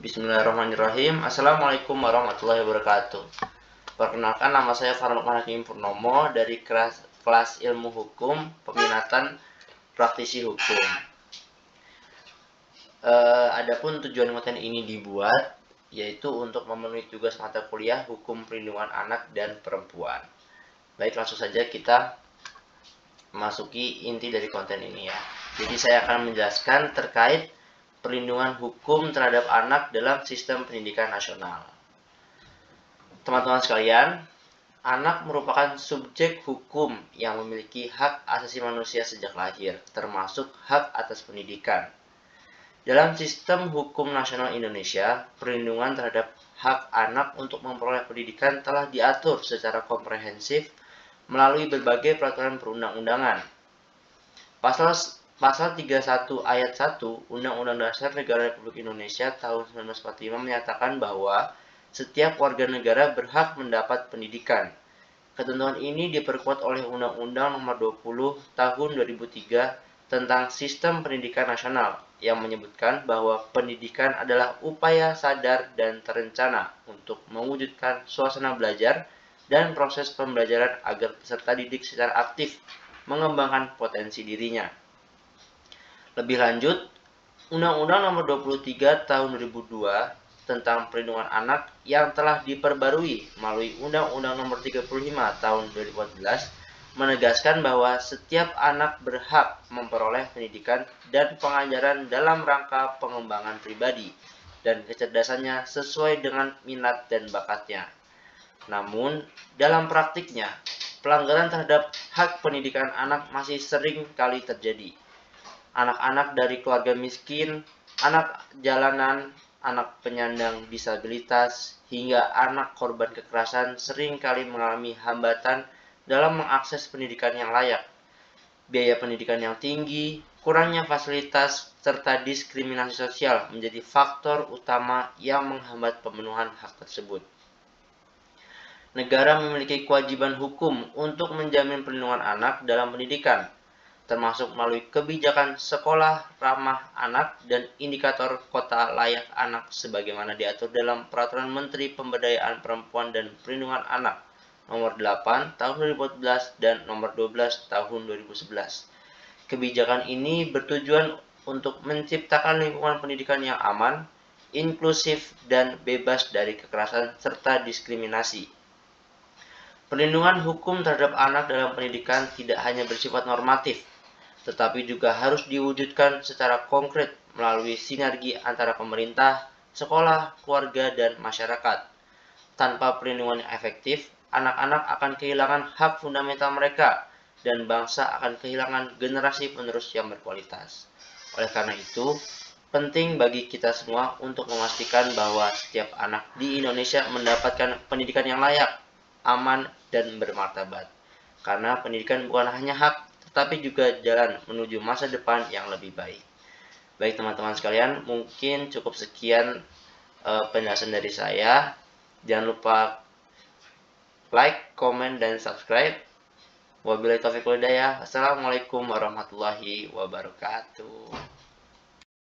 Bismillahirrahmanirrahim. Assalamualaikum warahmatullahi wabarakatuh. Perkenalkan, nama saya Farnukman Hakim Purnomo dari kelas Ilmu Hukum Peminatan Praktisi Hukum. Adapun tujuan konten ini dibuat yaitu untuk memenuhi tugas mata kuliah Hukum Perlindungan Anak dan Perempuan. Baik, langsung saja kita masuki inti dari konten ini ya. Jadi saya akan menjelaskan terkait perlindungan hukum terhadap anak dalam sistem pendidikan nasional. Teman-teman sekalian, anak merupakan subjek hukum yang memiliki hak asasi manusia sejak lahir, termasuk hak atas pendidikan. Dalam sistem hukum nasional Indonesia, perlindungan terhadap hak anak untuk memperoleh pendidikan telah diatur secara komprehensif melalui berbagai peraturan perundang-undangan. Pasal 31 ayat 1 Undang-Undang Dasar Negara Republik Indonesia tahun 1945 menyatakan bahwa setiap warga negara berhak mendapat pendidikan. Ketentuan ini diperkuat oleh Undang-Undang Nomor 20 Tahun 2003 tentang Sistem Pendidikan Nasional yang menyebutkan bahwa pendidikan adalah upaya sadar dan terencana untuk mewujudkan suasana belajar dan proses pembelajaran agar peserta didik secara aktif mengembangkan potensi dirinya. Lebih lanjut, Undang-Undang Nomor 23 Tahun 2002 tentang Perlindungan Anak yang telah diperbarui melalui Undang-Undang Nomor 35 Tahun 2014 menegaskan bahwa setiap anak berhak memperoleh pendidikan dan pengajaran dalam rangka pengembangan pribadi dan kecerdasannya sesuai dengan minat dan bakatnya. Namun, dalam praktiknya, pelanggaran terhadap hak pendidikan anak masih sering kali terjadi. Anak-anak dari keluarga miskin, anak jalanan, anak penyandang disabilitas, hingga anak korban kekerasan sering kali mengalami hambatan dalam mengakses pendidikan yang layak. Biaya pendidikan yang tinggi, kurangnya fasilitas, serta diskriminasi sosial menjadi faktor utama yang menghambat pemenuhan hak tersebut. Negara memiliki kewajiban hukum untuk menjamin perlindungan anak dalam pendidikan, termasuk melalui kebijakan sekolah ramah anak dan indikator kota layak anak sebagaimana diatur dalam Peraturan Menteri Pemberdayaan Perempuan dan Perlindungan Anak Nomor 8 Tahun 2014 dan Nomor 12 Tahun 2011. Kebijakan ini bertujuan untuk menciptakan lingkungan pendidikan yang aman, inklusif, dan bebas dari kekerasan serta diskriminasi. Perlindungan hukum terhadap anak dalam pendidikan tidak hanya bersifat normatif, tetapi juga harus diwujudkan secara konkret melalui sinergi antara pemerintah, sekolah, keluarga, dan masyarakat. Tanpa perlindungan yang efektif, anak-anak akan kehilangan hak fundamental mereka, dan bangsa akan kehilangan generasi penerus yang berkualitas. Oleh karena itu, penting bagi kita semua untuk memastikan bahwa setiap anak di Indonesia mendapatkan pendidikan yang layak, aman, dan bermartabat. Karena pendidikan bukan hanya hak, tapi juga jalan menuju masa depan yang lebih baik. Baik teman-teman sekalian, mungkin cukup sekian penjelasan dari saya. Jangan lupa like, komen, dan subscribe. Wabillahi taufiq wal hidayah. Assalamualaikum warahmatullahi wabarakatuh.